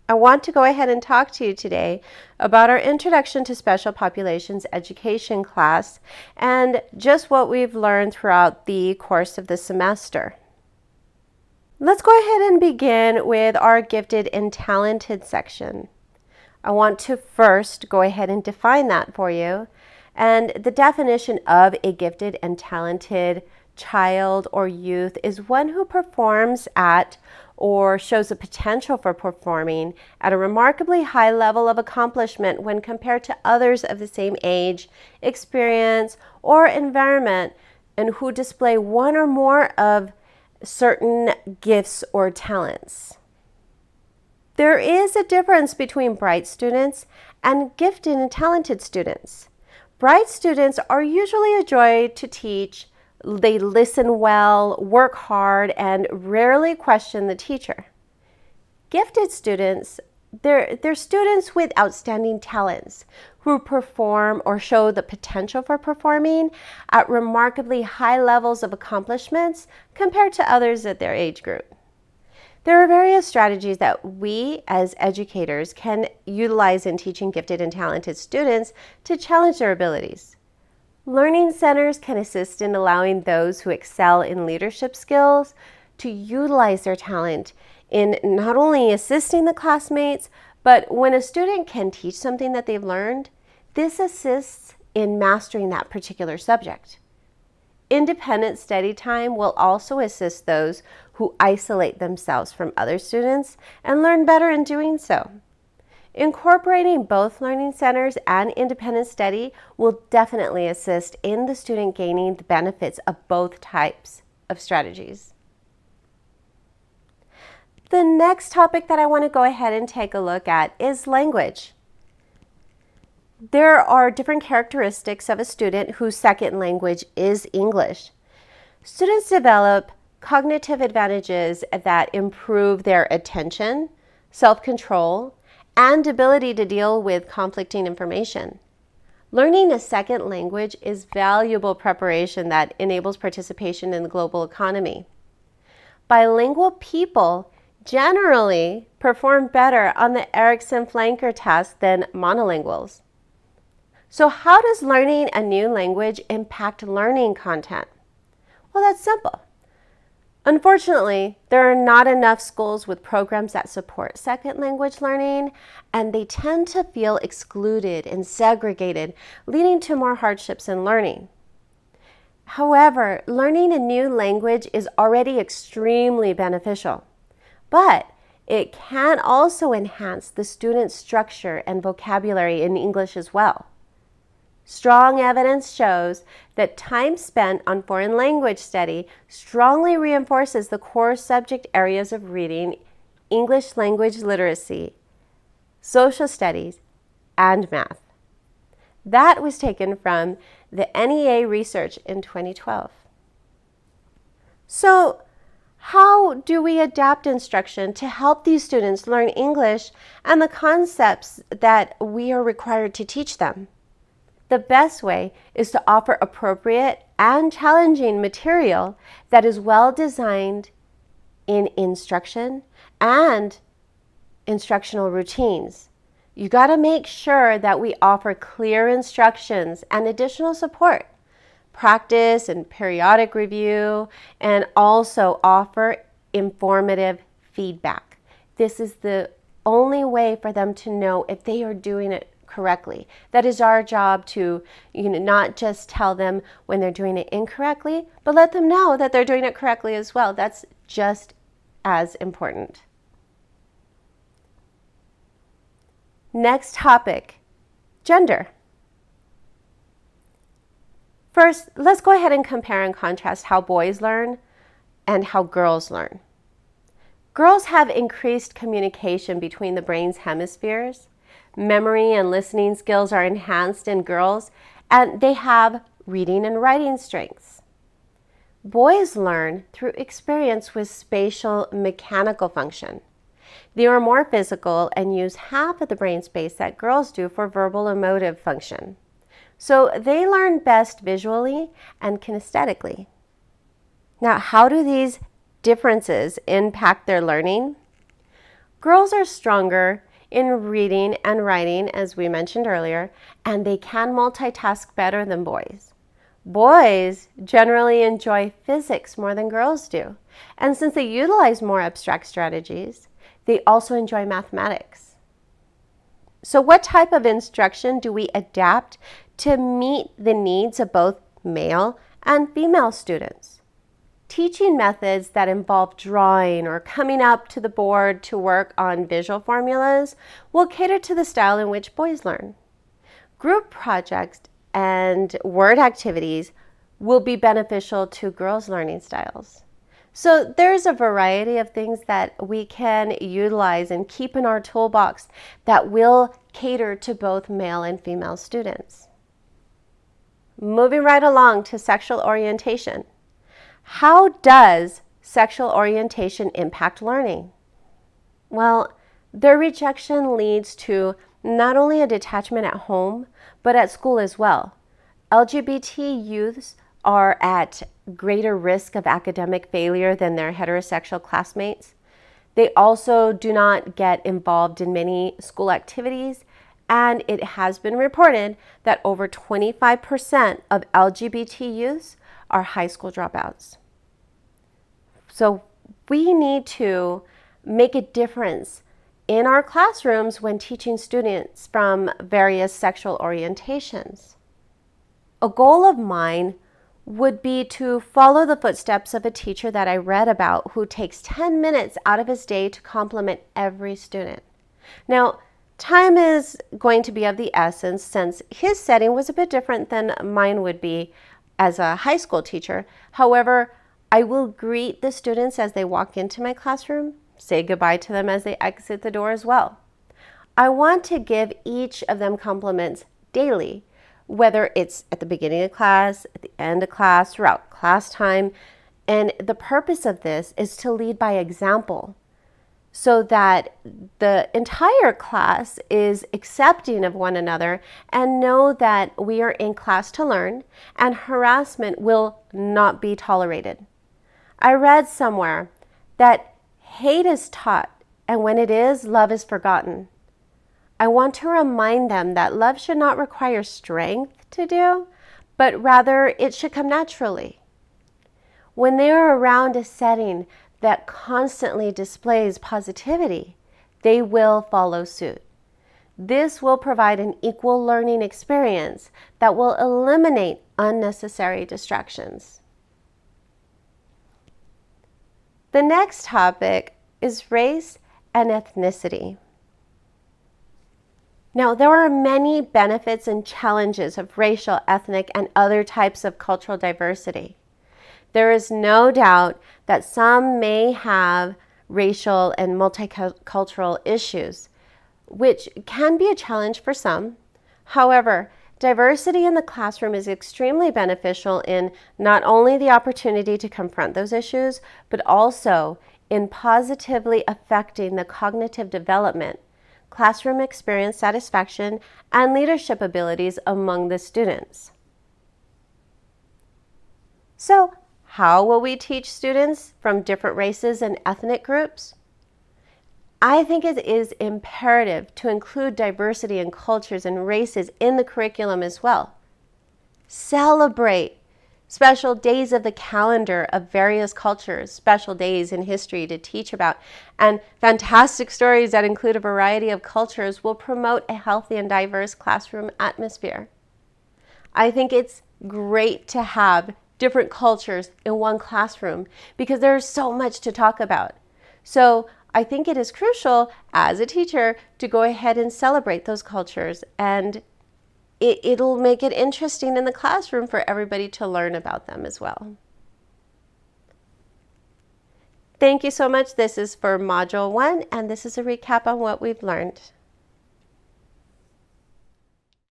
I want to go ahead and talk to you today about our Introduction to Special Populations Education class and just what we've learned throughout the course of the semester. Let's go ahead and begin with our gifted and talented section. I want to first go ahead and define that for you. And the definition of a gifted and talented child or youth is one who performs at or shows a potential for performing at a remarkably high level of accomplishment when compared to others of the same age, experience, or environment, and who display one or more of certain gifts or talents. There is a difference between bright students and gifted and talented students. Bright students are usually a joy to teach. They listen well, work hard, and rarely question the teacher. Gifted students, they're students with outstanding talents who perform or show the potential for performing at remarkably high levels of accomplishments compared to others at their age group. There are various strategies that we as educators can utilize in teaching gifted and talented students to challenge their abilities. Learning centers can assist in allowing those who excel in leadership skills to utilize their talent in not only assisting the classmates, but when a student can teach something that they've learned, this assists in mastering that particular subject. Independent study time will also assist those who isolate themselves from other students and learn better in doing so. Incorporating both learning centers and independent study will definitely assist in the student gaining the benefits of both types of strategies. The next topic that I want to go ahead and take a look at is language. There are different characteristics of a student whose second language is English. Students develop cognitive advantages that improve their attention, self-control, and ability to deal with conflicting information. Learning a second language is valuable preparation that enables participation in the global economy. Bilingual people generally perform better on the Erikson flanker test than monolinguals. So how does learning a new language impact learning content? Well, that's simple. Unfortunately, there are not enough schools with programs that support second language learning, and they tend to feel excluded and segregated, leading to more hardships in learning. However, learning a new language is already extremely beneficial, but it can also enhance the student's structure and vocabulary in English as well. Strong evidence shows that time spent on foreign language study strongly reinforces the core subject areas of reading, English language literacy, social studies, and math. That was taken from the NEA research in 2012. So, how do we adapt instruction to help these students learn English and the concepts that we are required to teach them? The best way is to offer appropriate and challenging material that is well designed in instruction and instructional routines. You got to make sure that we offer clear instructions and additional support, practice and periodic review, and also offer informative feedback. This is the only way for them to know if they are doing it correctly. That is our job to, not just tell them when they're doing it incorrectly, but let them know that they're doing it correctly as well. That's just as important. Next topic, gender. First, let's go ahead and compare and contrast how boys learn and how girls learn. Girls have increased communication between the brain's hemispheres. Memory and listening skills are enhanced in girls, and they have reading and writing strengths. Boys learn through experience with spatial mechanical function. They are more physical and use half of the brain space that girls do for verbal emotive function. So they learn best visually and kinesthetically. Now, how do these differences impact their learning? Girls are stronger in reading and writing, as we mentioned earlier, and they can multitask better than boys. Boys generally enjoy physics more than girls do, and since they utilize more abstract strategies, they also enjoy mathematics. So what type of instruction do we adapt to meet the needs of both male and female students? Teaching methods that involve drawing or coming up to the board to work on visual formulas will cater to the style in which boys learn. Group projects and word activities will be beneficial to girls' learning styles. So there's a variety of things that we can utilize and keep in our toolbox that will cater to both male and female students. Moving right along to sexual orientation. How does sexual orientation impact learning? Well, their rejection leads to not only a detachment at home, but at school as well. LGBT youths are at greater risk of academic failure than their heterosexual classmates. They also do not get involved in many school activities, and it has been reported that over 25% of LGBT youths are high school dropouts. So we need to make a difference in our classrooms when teaching students from various sexual orientations. A goal of mine would be to follow the footsteps of a teacher that I read about who takes 10 minutes out of his day to compliment every student. Now, time is going to be of the essence since his setting was a bit different than mine would be as a high school teacher. However, I will greet the students as they walk into my classroom, say goodbye to them as they exit the door as well. I want to give each of them compliments daily, whether it's at the beginning of class, at the end of class, throughout class time. And the purpose of this is to lead by example so that the entire class is accepting of one another and know that we are in class to learn and harassment will not be tolerated. I read somewhere that hate is taught, and when it is, love is forgotten. I want to remind them that love should not require strength to do, but rather it should come naturally. When they are around a setting that constantly displays positivity, they will follow suit. This will provide an equal learning experience that will eliminate unnecessary distractions. The next topic is race and ethnicity. Now, there are many benefits and challenges of racial, ethnic, and other types of cultural diversity. There is no doubt that some may have racial and multicultural issues, which can be a challenge for some. However, diversity in the classroom is extremely beneficial in not only the opportunity to confront those issues, but also in positively affecting the cognitive development, classroom experience satisfaction, and leadership abilities among the students. So, how will we teach students from different races and ethnic groups? I think it is imperative to include diversity in cultures and races in the curriculum as well. Celebrate special days of the calendar of various cultures, special days in history to teach about, and fantastic stories that include a variety of cultures will promote a healthy and diverse classroom atmosphere. I think it's great to have different cultures in one classroom because there's so much to talk about. So I think it is crucial as a teacher to go ahead and celebrate those cultures, and it'll make it interesting in the classroom for everybody to learn about them as well. Thank you so much. This is for Module 1, and this is a recap on what we've learned.